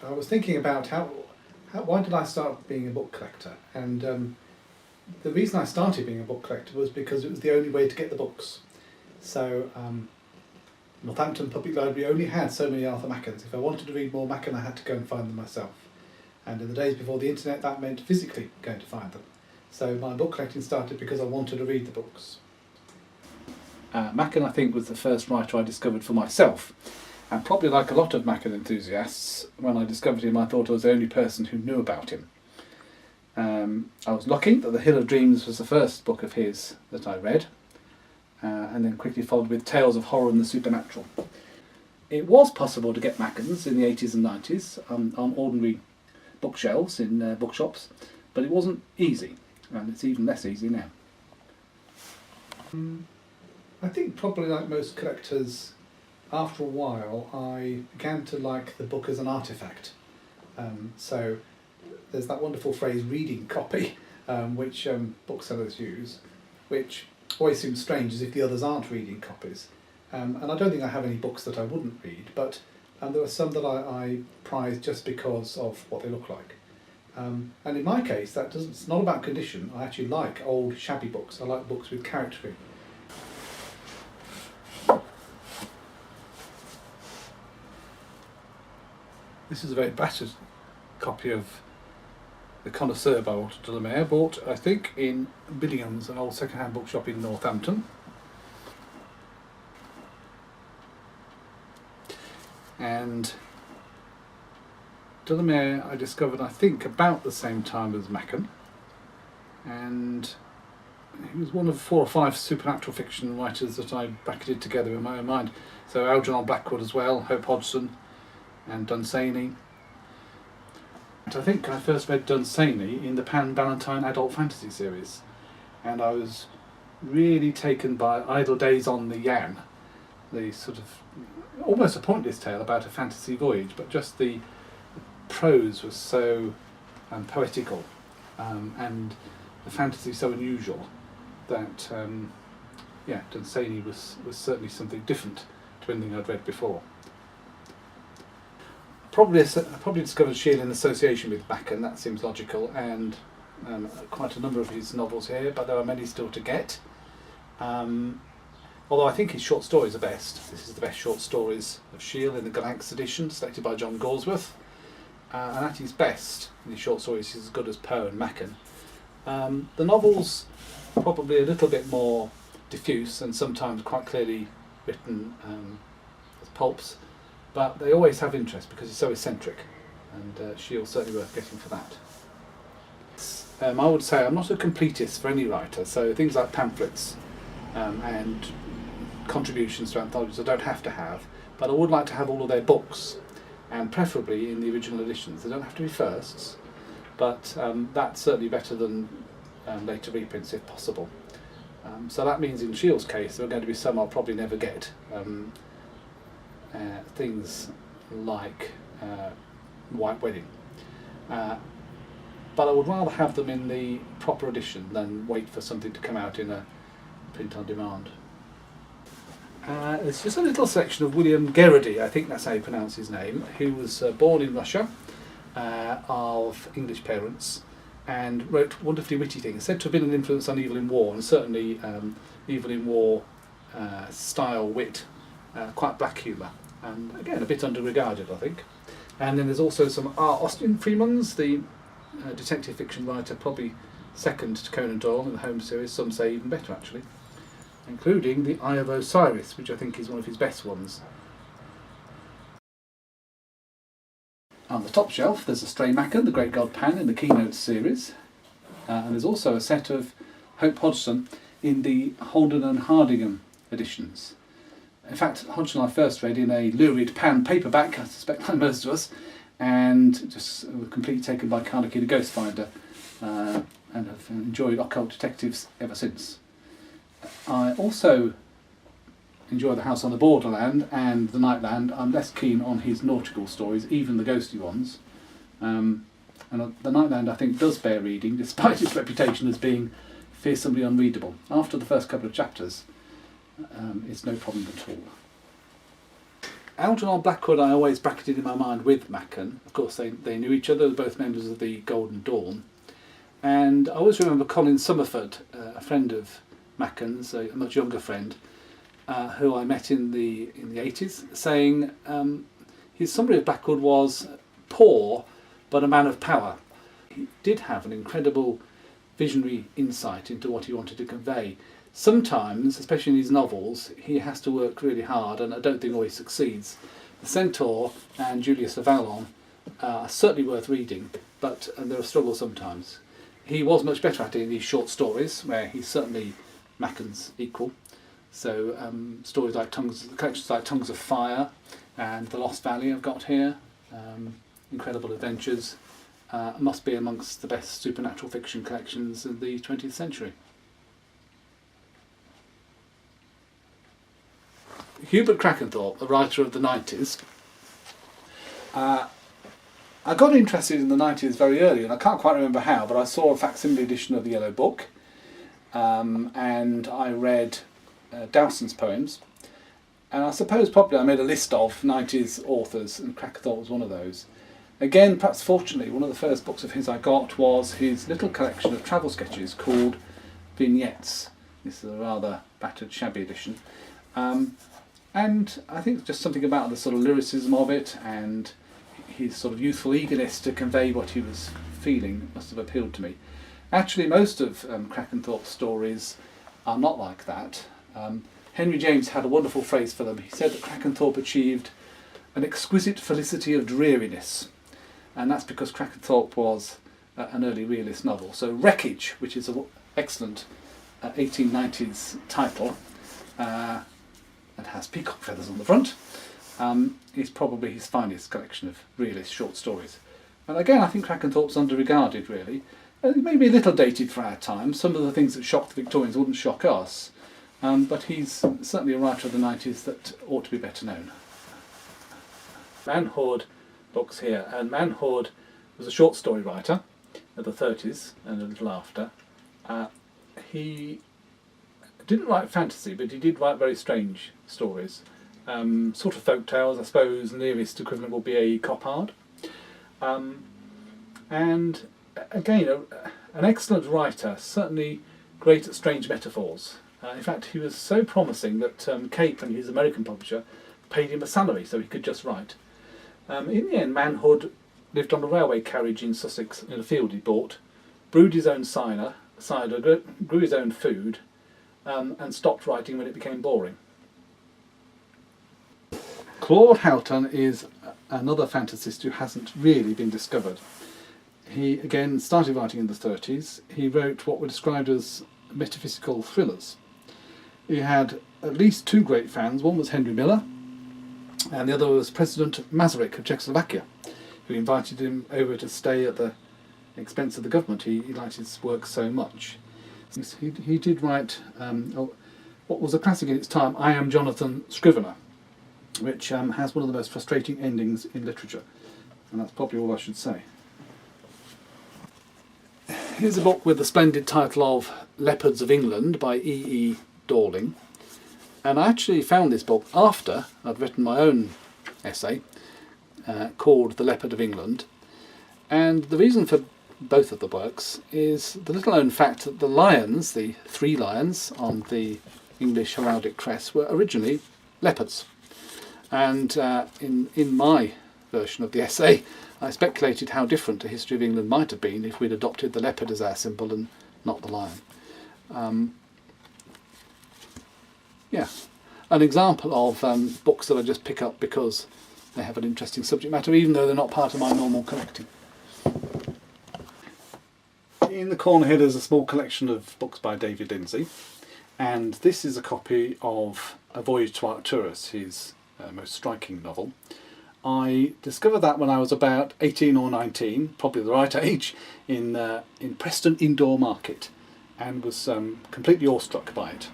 I was thinking about why did I start being a book collector? And the reason I started being a book collector was because it was the only way to get the books. So Northampton Public Library only had so many Arthur Machens. If I wanted to read more Machen, I had to go and find them myself. And in the days before the internet, that meant physically going to find them. So my book collecting started because I wanted to read the books. Machen, I think, was the first writer I discovered for myself. And probably like a lot of Machen enthusiasts, when I discovered him, I thought I was the only person who knew about him. I was lucky that The Hill of Dreams was the first book of his that I read, and then quickly followed with Tales of Horror and the Supernatural. It was possible to get Machens in the 80s and 90s on ordinary bookshelves in bookshops, but it wasn't easy, and it's even less easy now. I think probably like most collectors, after a while I began to like the book as an artefact. So there's that wonderful phrase reading copy, which booksellers use, which always seems strange as if the others aren't reading copies. And I don't think I have any books that I wouldn't read, but there are some that I prize just because of what they look like. And in my case, it's not about condition. I actually like old shabby books. I like books with character in. This is a very battered copy of The Connoisseur by Walter de la Mare, bought, I think, in Billingham's, an old second-hand bookshop in Northampton. And de la Mare I discovered, I think, about the same time as Machen. And he was one of 4 or 5 supernatural fiction writers that I bracketed together in my own mind. So Algernon, Blackwood as well, Hope Hodgson, and Dunsany. And I think I first read Dunsany in the Valentine adult fantasy series, and I was really taken by Idle Days on the Yam, the sort of almost a pointless tale about a fantasy voyage, but just the prose was so poetical, and the fantasy so unusual that Dunsany was certainly something different to anything I'd read before. I probably discovered Shiel in association with Machen, that seems logical, and quite a number of his novels here, but there are many still to get. Although I think his short stories are best. This is the best short stories of Shiel in the Galanx edition, selected by John Galsworth. And at his best, in his short stories, he's as good as Poe and Machen. The novels probably a little bit more diffuse and sometimes quite clearly written as pulps, but they always have interest because he's so eccentric, and Shiel's certainly worth getting for that. I would say I'm not a completist for any writer, so things like pamphlets and contributions to anthologies I don't have to have, but I would like to have all of their books, and preferably in the original editions. They don't have to be firsts, but that's certainly better than later reprints if possible. So that means in Shiel's case there are going to be some I'll probably never get. Things like White Wedding. But I would rather have them in the proper edition than wait for something to come out in a print on demand. It's just a little section of William Gerhardie, I think that's how you pronounce his name, who was born in Russia, of English parents, and wrote wonderfully witty things, said to have been an influence on Evil in War, and certainly Evil in War style wit, quite black humour, and again a bit underregarded, I think. And then there's also some R. Austin Freemans, the detective fiction writer, probably second to Conan Doyle in the Holmes series, some say even better actually, including The Eye of Osiris, which I think is one of his best ones. On the top shelf there's a stray Machen, the Great God Pan in the Keynotes series, and there's also a set of Hope Hodgson in the Holden and Hardingham editions. In fact, Hodgson I first read in a lurid Pan paperback, I suspect like most of us, and just were completely taken by Carnegie the Ghost Finder, and have enjoyed occult detectives ever since. I also enjoy The House on the Borderland and The Nightland. I'm less keen on his nautical stories, even the ghostly ones. And The Nightland I think does bear reading, despite its reputation as being fearsomely unreadable. After the first couple of chapters, it's no problem at all. Algernon Blackwood I always bracketed in my mind with Machen. Of course they knew each other, both members of the Golden Dawn. And I always remember Colin Summerford, a friend of Machen's, a much younger friend, who I met in the 80s, saying his summary of Blackwood was poor but a man of power. He did have an incredible visionary insight into what he wanted to convey. Sometimes, especially in his novels, he has to work really hard, and I don't think always succeeds. The Centaur and Julius of Valon are certainly worth reading, but there are struggles sometimes. He was much better at it in these short stories, where he's certainly Machen's equal. So stories like collections like Tongues of Fire and The Lost Valley I've got here, incredible adventures, must be amongst the best supernatural fiction collections in the 20th century. Hubert Crackenthorpe, a writer of the 90s. I got interested in the 90s very early, and I can't quite remember how, but I saw a facsimile edition of the Yellow Book, and I read Dowson's poems, and I suppose probably I made a list of 90s authors, and Crackenthorpe was one of those. Again, perhaps fortunately, one of the first books of his I got was his little collection of travel sketches called Vignettes. This is a rather battered, shabby edition. And I think just something about the sort of lyricism of it and his sort of youthful eagerness to convey what he was feeling must have appealed to me. Actually, most of Crackenthorpe's stories are not like that. Henry James had a wonderful phrase for them. He said that Crackenthorpe achieved an exquisite felicity of dreariness, and that's because Crackenthorpe was an early realist novel. So Wreckage, which is an excellent 1890s title, and has peacock feathers on the front, is probably his finest collection of realist short stories. And again, I think Crackenthorpe's under-regarded, really. Maybe a little dated for our time. Some of the things that shocked the Victorians wouldn't shock us, but he's certainly a writer of the 90s that ought to be better known. Manhood books here, and Manhood was a short story writer of the 30s and a little after. He didn't write fantasy, but he did write very strange stories. Sort of folk tales, I suppose. The nearest equivalent will be A. Coppard. And again, an excellent writer, certainly great at strange metaphors. In fact, he was so promising that Cape and his American publisher paid him a salary so he could just write. In the end, Manhood lived on a railway carriage in Sussex in a field he bought, brewed his own cider, grew his own food, and stopped writing when it became boring. Claude Houghton is another fantasist who hasn't really been discovered. He again started writing in the 30s. He wrote what were described as metaphysical thrillers. He had at least two great fans. One was Henry Miller, and the other was President Masaryk of Czechoslovakia, who invited him over to stay at the expense of the government. He liked his work so much. He did write what was a classic in its time, I Am Jonathan Scrivener, which has one of the most frustrating endings in literature, and that's probably all I should say. Here's a book with the splendid title of Leopards of England by E. Dorling, and I actually found this book after I'd written my own essay called The Leopard of England, and the reason for both of the works is the little known fact that the lions, the three lions on the English heraldic crest, were originally leopards. And in my version of the essay, I speculated how different a history of England might have been if we'd adopted the leopard as our symbol and not the lion. Yeah, an example of books that I just pick up because they have an interesting subject matter, even though they're not part of my normal collecting. In the corner here there's a small collection of books by David Lindsay, and this is a copy of A Voyage to Arcturus, his most striking novel. I discovered that when I was about 18 or 19, probably the right age, in Preston Indoor Market, and was completely awestruck by it.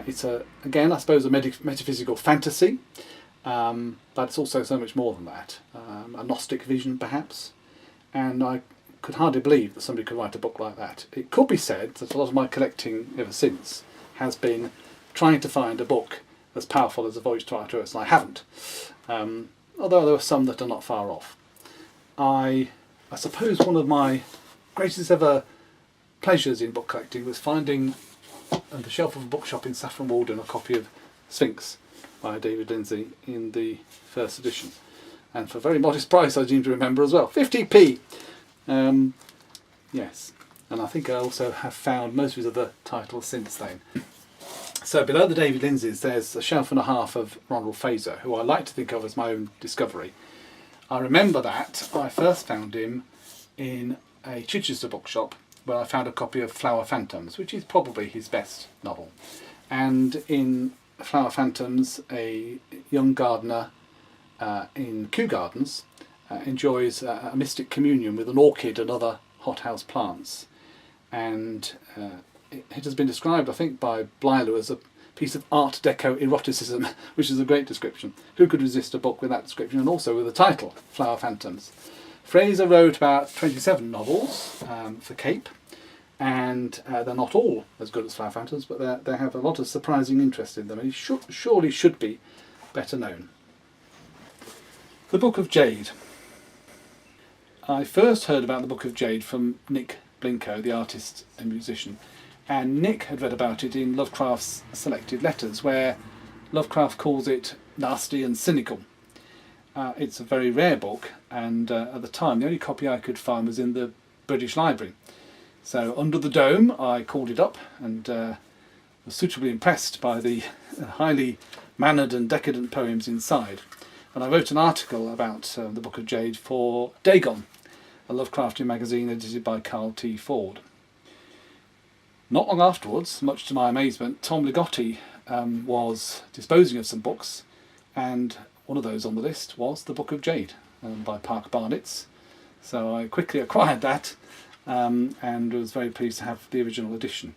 It's again, I suppose, a metaphysical fantasy, but it's also so much more than that. A Gnostic vision, perhaps, and I could hardly believe that somebody could write a book like that. It could be said that a lot of my collecting ever since has been trying to find a book as powerful as A Voyage to Arcturus, and I haven't. although there were some that are not far off. I suppose one of my greatest ever pleasures in book collecting was finding on the shelf of a bookshop in Saffron Walden a copy of Sphinx by David Lindsay in the first edition, and for a very modest price, I seem to remember as well, 50p. Yes, and I think I also have found most of his other titles since then. So below the David Lindsays there's a shelf and a half of Ronald Fraser, who I like to think of as my own discovery. I remember that I first found him in a Chichester bookshop where I found a copy of Flower Phantoms, which is probably his best novel. And in Flower Phantoms, a young gardener in Kew Gardens enjoys a mystic communion with an orchid and other hothouse plants. And it has been described, I think, by Lyall as a piece of Art Deco eroticism, which is a great description. Who could resist a book with that description, and also with the title, Flower Phantoms? Fraser wrote about 27 novels for Cape, and they're not all as good as Flower Phantoms, but they have a lot of surprising interest in them, and he surely should be better known. The Book of Jade. I first heard about the Book of Jade from Nick Blinko, the artist and musician, and Nick had read about it in Lovecraft's Selected Letters, where Lovecraft calls it nasty and cynical. It's a very rare book, and at the time the only copy I could find was in the British Library. So under the dome I called it up and was suitably impressed by the highly mannered and decadent poems inside. And I wrote an article about the Book of Jade for Dagon, a Lovecraftian magazine edited by Carl T. Ford. Not long afterwards, much to my amazement, Tom Ligotti was disposing of some books, and one of those on the list was the Book of Jade by Park Barnitz. So I quickly acquired that and was very pleased to have the original edition.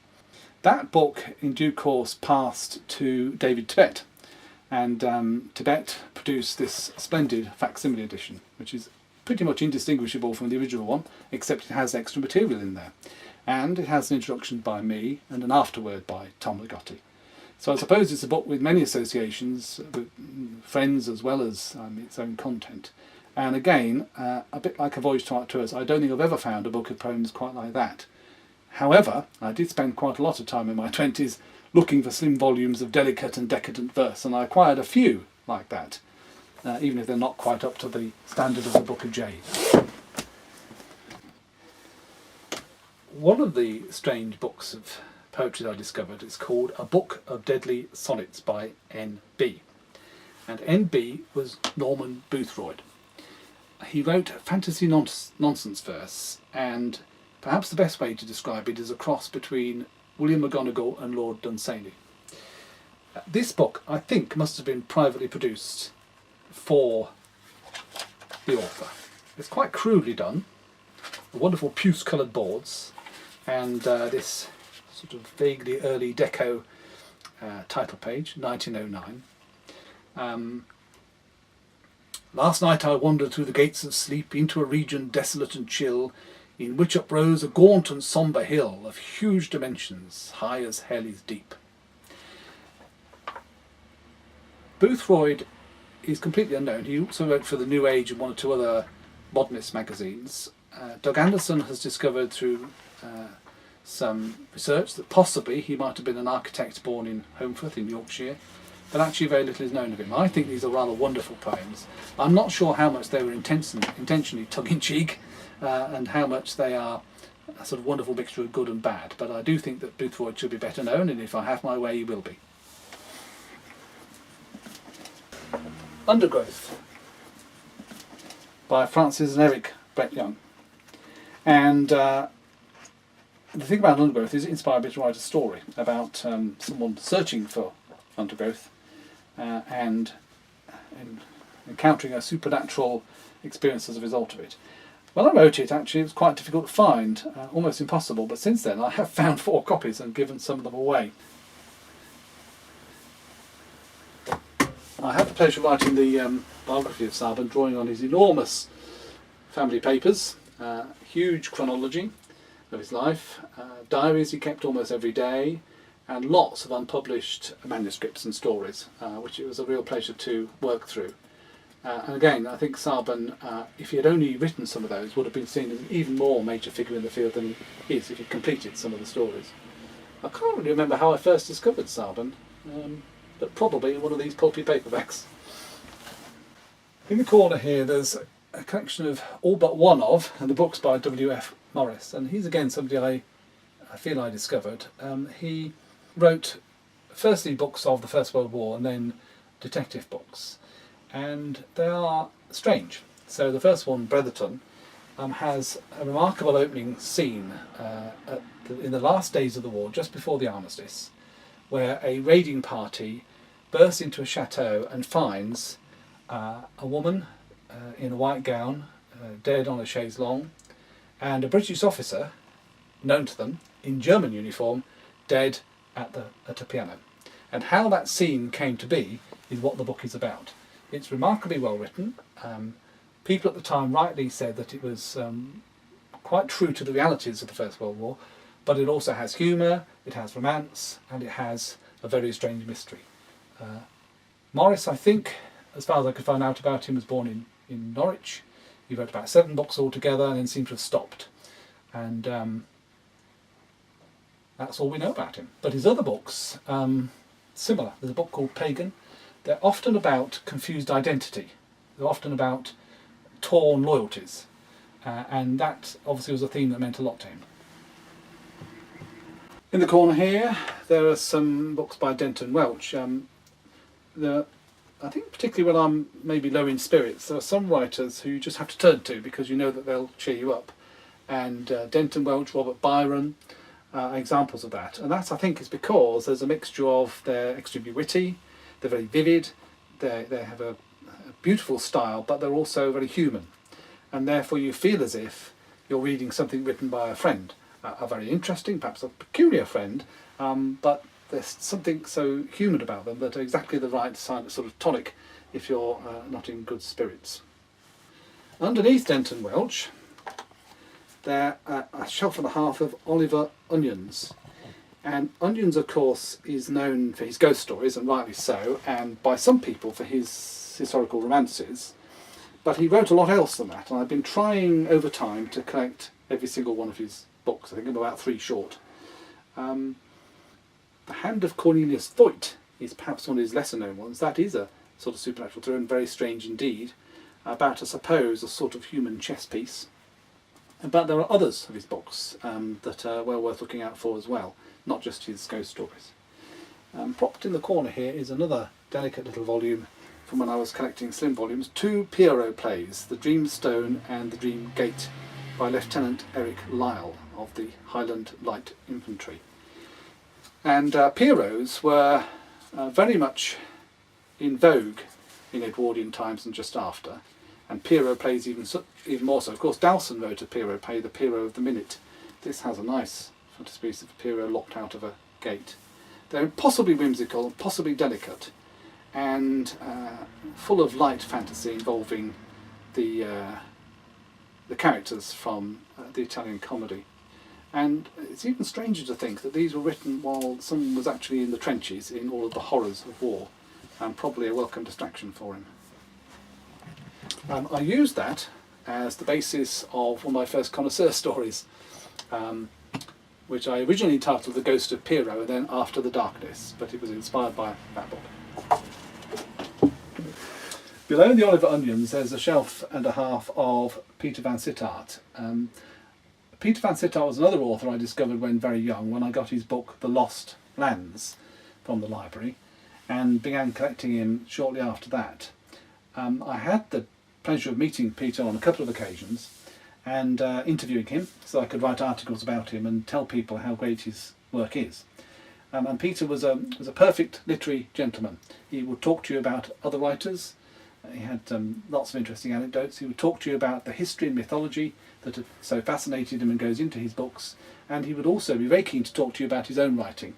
That book in due course passed to David Tibet, and Tibet produced this splendid facsimile edition, which is pretty much indistinguishable from the original one, except it has extra material in there. And it has an introduction by me and an afterword by Tom Ligotti. So I suppose it's a book with many associations with friends as well as its own content. And again, a bit like A Voyage to Arcturus, I don't think I've ever found a book of poems quite like that. However, I did spend quite a lot of time in my 20s looking for slim volumes of delicate and decadent verse, and I acquired a few like that, even if they're not quite up to the standard of the Book of Jade. One of the strange books of poetry that I discovered is called A Book of Deadly Sonnets by N.B. And N.B. was Norman Boothroyd. He wrote fantasy nonsense verse, and perhaps the best way to describe it is a cross between William McGonagall and Lord Dunsany. This book, I think, must have been privately produced for the author. It's quite crudely done, wonderful puce-coloured boards, and this sort of vaguely early deco title page, 1909. Last night I wandered through the gates of sleep into a region desolate and chill, in which uprose a gaunt and sombre hill of huge dimensions, high as hell is deep. Boothroyd is completely unknown. He also wrote for the New Age and one or two other modernist magazines. Doug Anderson has discovered through some research that possibly he might have been an architect born in Holmfirth in Yorkshire, but actually very little is known of him. I think these are rather wonderful poems. I'm not sure how much they were intentionally tongue-in-cheek and how much they are a sort of wonderful mixture of good and bad, but I do think that Boothroyd should be better known, and if I have my way he will be. Undergrowth by Francis and Eric Brett Young. And the thing about Undergrowth is it inspired me to write a story about someone searching for undergrowth and encountering a supernatural experience as a result of it. When I wrote it, actually, it was quite difficult to find, almost impossible, but since then I have found 4 copies and given some of them away. I had the pleasure of writing the biography of Sarban, drawing on his enormous family papers, huge chronology of his life, diaries he kept almost every day, and lots of unpublished manuscripts and stories, which it was a real pleasure to work through. And again, I think Sarban, if he had only written some of those, would have been seen as an even more major figure in the field than he is if he completed some of the stories. I can't really remember how I first discovered Sarban, but probably in one of these pulpy paperbacks. In the corner here there's a collection of all but one of the books by W.F. Morris, and he's again somebody I feel I discovered. He wrote firstly books of the First World War and then detective books, and they are strange. So the first one, Bretherton, has a remarkable opening scene in the last days of the war, just before the armistice, where a raiding party bursts into a chateau and finds a woman in a white gown, dead on a chaise longue, and a British officer, known to them, in German uniform, dead at a piano. And how that scene came to be is what the book is about. It's remarkably well written. People at the time rightly said that it was quite true to the realities of the First World War, but it also has humour, it has romance, and it has a very strange mystery. Morris, I think, as far as I could find out about him, was born in Norwich. He wrote about 7 books altogether and then seemed to have stopped. And that's all we know about him. But his other books, similar. There's a book called Pagan. They're often about confused identity. They're often about torn loyalties. And that obviously was a theme that meant a lot to him. In the corner here, there are some books by Denton Welch. I think particularly when I'm maybe low in spirits, there are some writers who you just have to turn to because you know that they'll cheer you up. And Denton Welch, Robert Byron, examples of that. And that, I think, is because there's a mixture of they're extremely witty, they're very vivid, they have a beautiful style, but they're also very human. And therefore you feel as if you're reading something written by a friend, a very interesting, perhaps a peculiar friend, but there's something so human about them that are exactly the right sort of tonic if you're not in good spirits. Underneath Denton Welch, there a shelf and a half of Oliver Onions. And Onions, of course, is known for his ghost stories, and rightly so, and by some people for his historical romances. But he wrote a lot else than that, and I've been trying over time to collect every single one of his books. I think I'm about 3 short. The Hand of Cornelius Voigt is perhaps one of his lesser known ones. That is a sort of supernatural thriller, and very strange indeed, about, I suppose, a sort of human chess piece. But there are others of his books that are well worth looking out for as well, not just his ghost stories. Propped in the corner here is another delicate little volume from when I was collecting slim volumes, 2 Pierrot plays, The Dream Stone and The Dream Gate, by Lieutenant Eric Lyall of the Highland Light Infantry. And Pierrots were very much in vogue in Edwardian times and just after, and Pierrot plays even more so. Of course, Dowson wrote a Pierrot play, The Pierrot of the Minute. This has a nice frontispiece of a Pierrot locked out of a gate. They're possibly whimsical, possibly delicate, and full of light fantasy involving the characters from the Italian comedy. And it's even stranger to think that these were written while someone was actually in the trenches in all of the horrors of war, and probably a welcome distraction for him. I used that as the basis of one of my first connoisseur stories, which I originally entitled The Ghost of Pierrot and then After the Darkness, but it was inspired by that book. Below the Oliver Onions there's a shelf and a half of Peter Vansittart. Peter Vansittart was another author I discovered when very young, when I got his book The Lost Lands from the library, and began collecting him shortly after that. I had the pleasure of meeting Peter on a couple of occasions and interviewing him so I could write articles about him and tell people how great his work is. And Peter was a perfect literary gentleman. He would talk to you about other writers. He had lots of interesting anecdotes. He would talk to you about the history and mythology that had so fascinated him and goes into his books. And he would also be very keen to talk to you about his own writing.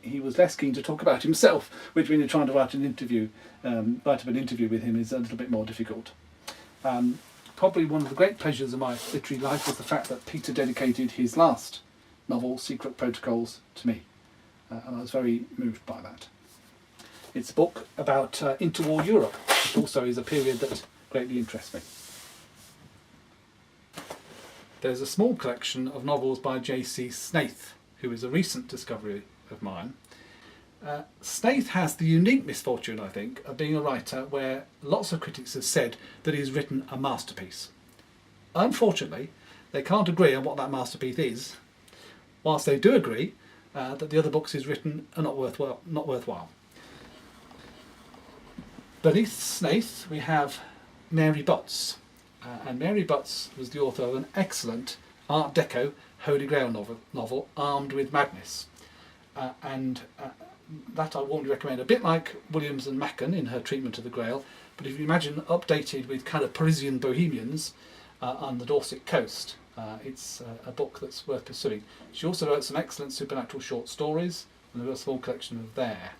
He was less keen to talk about himself, which when you're trying to write an interview with him is a little bit more difficult. Probably one of the great pleasures of my literary life was the fact that Peter dedicated his last novel, Secret Protocols, to me. And I was very moved by that. It's a book about interwar Europe. which also is a period that greatly interests me. There's a small collection of novels by J.C. Snaith, who is a recent discovery of mine. Snaith has the unique misfortune, I think, of being a writer where lots of critics have said that he's written a masterpiece. Unfortunately, they can't agree on what that masterpiece is, whilst they do agree that the other books he's written are not worthwhile. Beneath Snaith we have Mary Butts, and Mary Butts was the author of an excellent Art Deco Holy Grail novel Armed with Madness, and that I warmly recommend. A bit like Williams and Machen in her treatment of the Grail, but if you imagine updated with kind of Parisian bohemians on the Dorset coast, it's a book that's worth pursuing. She also wrote some excellent supernatural short stories, and there's a small collection of there.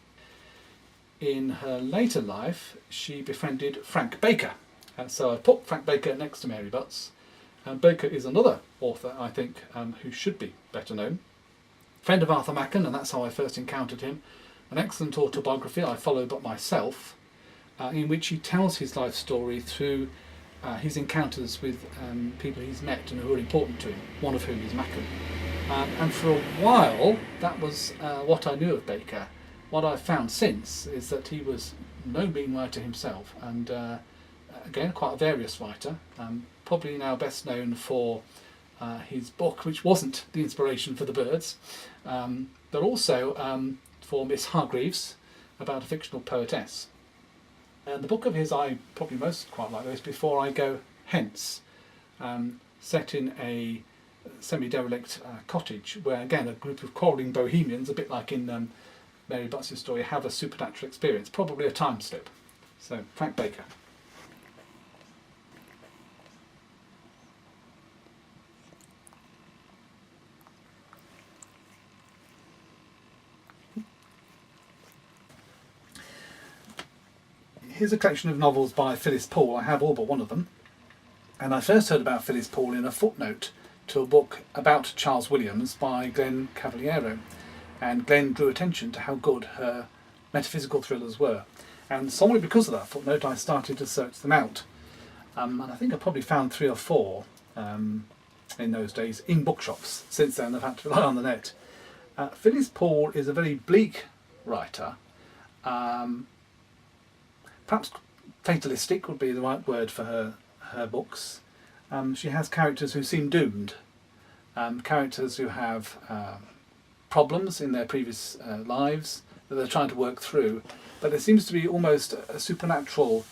In her later life, she befriended Frank Baker, and so I put Frank Baker next to Mary Butts. And Baker is another author, I think, who should be better known. Friend of Arthur Machen, and that's how I first encountered him. An excellent autobiography I follow but myself, in which he tells his life story through his encounters with people he's met and who are important to him, one of whom is Machen. And for a while, that was what I knew of Baker. What I've found since is that he was no mean writer himself, and again, quite a various writer, probably now best known for his book, which wasn't the inspiration for The Birds, but also for Miss Hargreaves, about a fictional poetess. And the book of his I probably most quite like is Before I Go Hence, set in a semi-derelict cottage where, again, a group of quarrelling bohemians, a bit like in Mary Butts' story, have a supernatural experience, probably a time slip. So, Frank Baker. Here's a collection of novels by Phyllis PAUL. I have all but one of them. And I first heard about Phyllis PAUL in a footnote to a book about Charles Williams by Glenn Cavaliero. And Glenn drew attention to how good her metaphysical thrillers were. And solely because of that footnote, I started to search them out. And I think I probably found 3 or 4 in those days in bookshops. Since then, I've had to rely on the net. Phyllis PAUL is a very bleak writer. Perhaps fatalistic would be the right word for her books. She has characters who seem doomed, characters who have problems in their previous lives that they're trying to work through, but there seems to be almost a supernatural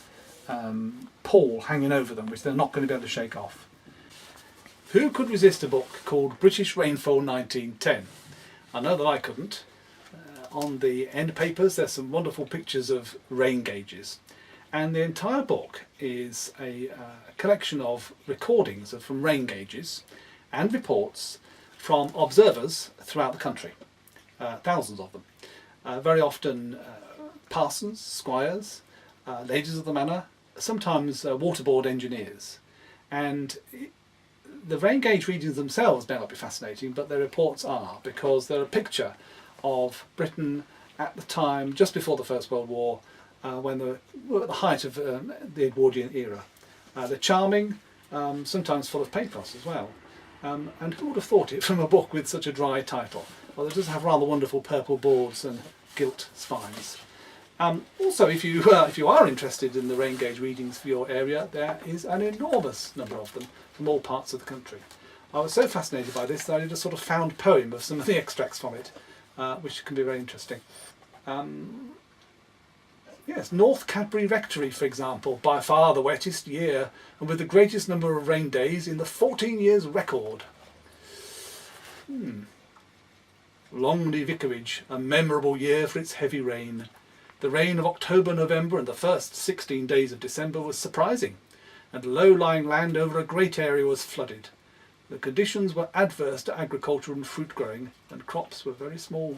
pall hanging over them, which they're not going to be able to shake off. Who could resist a book called British Rainfall 1910? I know that I couldn't. On the end papers there's some wonderful pictures of rain gauges, and the entire book is a collection of recordings from rain gauges and reports from observers throughout the country, thousands of them, very often parsons, squires, ladies of the manor, sometimes waterboard engineers. And the rain gauge readings themselves may not be fascinating, but their reports are, because they're a picture of Britain at the time just before the First World War, when they were at the height of the Edwardian era. They're charming, sometimes full of pathos as well. And who would have thought it from a book with such a dry title? Well, it does have rather wonderful purple boards and gilt spines. Also, if you are interested in the rain gauge readings for your area, there is an enormous number of them from all parts of the country. I was so fascinated by this that I did a sort of found poem of some of the extracts from it, which can be very interesting. Yes, North Cadbury Rectory, for example, by far the wettest year, and with the greatest number of rain days in the 14 years record. Longley Vicarage, a memorable year for its heavy rain. The rain of October, November and the first 16 days of December was surprising, and low-lying land over a great area was flooded. The conditions were adverse to agriculture and fruit growing, and crops were very small.